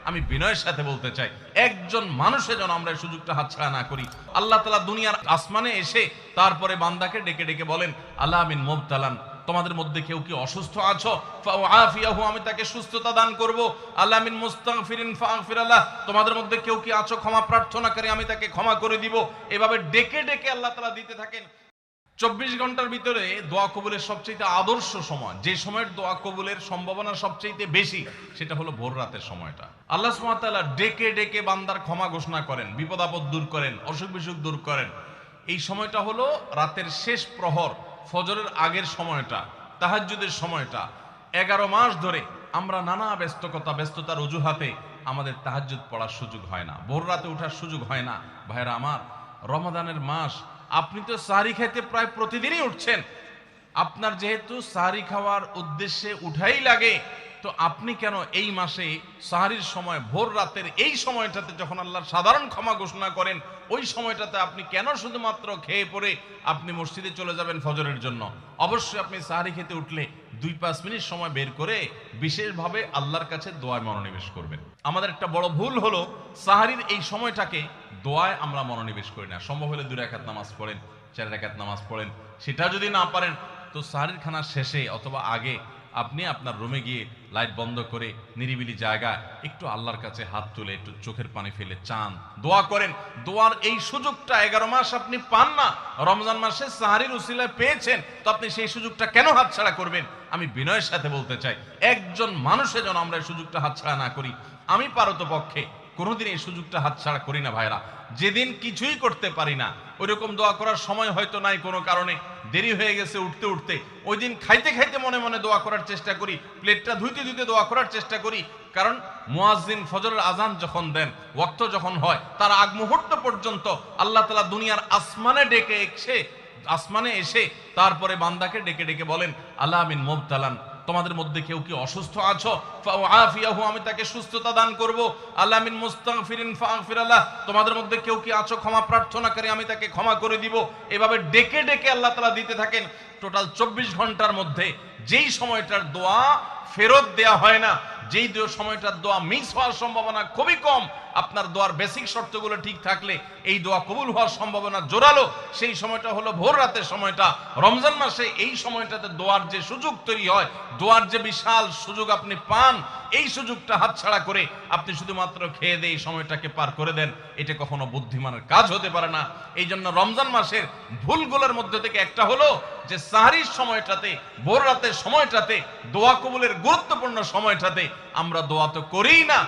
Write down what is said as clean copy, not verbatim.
আমি বিনয়ের সাথে বলতে চাই, একজন মানুষের যেন আমরা এই সুযোগটা হাতছাড়া না করি। আল্লাহ তাআলা দুনিয়ার আসমানে এসে তারপরে বান্দাকে ডেকে ডেকে বলেন, আলা মিন মুবতালান, তোমাদের মধ্যে কেউ কি অসুস্থ আছো, ফাআফিয়াহু, আমি তাকে সুস্থতা দান করব। আলা মিন মুস্তাগফিরিন ফাগফির লাহ, তোমাদের মধ্যে কেউ কি আছো ক্ষমা প্রার্থনাকারী, আমি তাকে ক্ষমা করে দিব। এভাবে ডেকে ডেকে আল্লাহ তাআলা দিতে থাকেন। 24 ঘন্টার ভিতরে দোয়া কবুলের সবচেয়ে আদর্শ সময়, যে সময়ের দোয়া কবুলের সম্ভাবনা সবচেয়ে বেশি, সেটা হলো ভোর রাতের সময়টা। আল্লাহ সুবহানাহু ওয়া তাআলা ডেকে ডেকে বান্দার ক্ষমা ঘোষণা করেন, বিপদ আপদ দূর করেন, অসুখ বিসুখ দূর করেন। এই সময়টা হলো রাতের শেষ প্রহর, ফজরের আগের সময়টা, তাহাজ্জুদের সময়টা। 11 মাস ধরে আমরা নানা ব্যস্ততার অজুহাতে আমাদের তাহাজ্জুদ পড়ার সুযোগ হয় না, ভোর রাতে ওঠার সুযোগ হয় না। ভাইরা আমার, রমাদানের মাস, আপনি তো সাহরি খাইতে প্রায় প্রতিদিনই উঠছেন। আপনার যেহেতু সাহরি খাওয়ার উদ্দেশ্যে উঠাই লাগে, তো আপনি কেন এই মাসে সাহরির সময় ভোর রাতের এই সময়টাতে যখন আল্লাহর সাধারণ ক্ষমা ঘোষণা করেন, ওই সময়টাতে আপনি কেন শুধুমাত্র খেয়ে পরে আপনি মসজিদে চলে যাবেন ফজরের জন্য? অবশ্যই আপনি সাহরি খেতে উঠলে 2-5 মিনিট সময় বের করে বিশেষভাবে আল্লাহর কাছে দোয়ায় মনোনিবেশ করবেন। আমাদের একটা বড় ভুল হলো, সাহরির এই সময়টাকে দোয়ায় আমরা মনোনিবেশ করি না। সম্ভব হলে 2 রাকাত নামাজ পড়েন, 4 রাকাত নামাজ পড়েন। সেটা যদি না পারেন, তো সাহরির খানা শেষে অথবা আগে আপনি আপনার রুমে গিয়ে লাইট বন্ধ করে নিরিবিলি জায়গায় একটু আল্লাহর কাছে হাত তুলে একটু চোখের পানি ফেলে চান, দোয়া করেন। দোয়ার এই সুযোগটা 11 মাস আপনি পান না, রমজান মাসে সাহরির উসিলায় পেয়েছেন, তো আপনি সেই সুযোগটা কেন হাতছাড়া করবেন? আমি বিনয়ের সাথে বলতে চাই, একজন মানুষের যেন আমরা এই সুযোগটা হাতছাড়া না করি। আমি পারতপক্ষে কোনোদিন এই সুযোগটা হাতছাড়া করি না ভাইরা। যেদিন কিছুই করতে পারি না, ওইরকম দোয়া করার সময় হয়তো নাই, কোনো কারণে দেরি হয়ে গেছে উঠতে উঠতে, ওই দিন খাইতে খাইতে মনে মনে দোয়া করার চেষ্টা করি, প্লেটটা ধুইতে ধুইতে দোয়া করার চেষ্টা করি। কারণ মুয়াজ্জিন ফজরের আজান যখন দেন, ওয়াক্ত যখন হয়, তার আগ মুহূর্ত পর্যন্ত আল্লাহ তাআলা দুনিয়ার আসমানে এসে তারপরে বান্দাকে ডেকে ডেকে বলেন, আলা মিন মুবতালান, তোমাদের মধ্যে কেউ কি অসুস্থ আছো, ফাআফিয়াহু, আমি তাকে সুস্থতা দান করব। আলা মিন মুস্তাগফিরিন ফাগফির লাহ, তোমাদের মধ্যে কেউ কি আছো ক্ষমা প্রার্থনাকারী, আমি তাকে ক্ষমা করে দিব। এভাবে ডেকে ডেকে আল্লাহ তাআলা দিতে থাকেন। টোটাল 24 ঘন্টার মধ্যে যেই সময়টার দোয়া ফেরত দেয়া হয় না, যেই সময়টার দোয়া মিস হওয়ার সম্ভাবনা খুবই কম, আপনার দোয়ার বেসিক শর্তগুলো ঠিক থাকলে এই দোয়া কবুল হওয়ার সম্ভাবনা জোরালো, সেই সময়টা হলো ভোর রাতের সময়টা। রমজান মাসে এই সময়টাতে দোয়ার যে সুযোগ তৈরি হয়, দোয়ার যে বিশাল সুযোগ আপনি পান, এই সুযোগটা হাতছাড়া করে আপনি শুধুমাত্র খেয়ে দিয়ে এই সময়টাকে পার করে দেন, এটা কখনো বুদ্ধিমানের কাজ হতে পারে না। এই জন্য রমজান মাসের ভুলগুলোর মধ্যে থেকে একটা হলো যে সাহরির সময়টাতে, ভোর রাতের সময়টাতে, দোয়া কবুলের গুরুত্বপূর্ণ সময়টাতে আমরা দোয়া তো করিই না।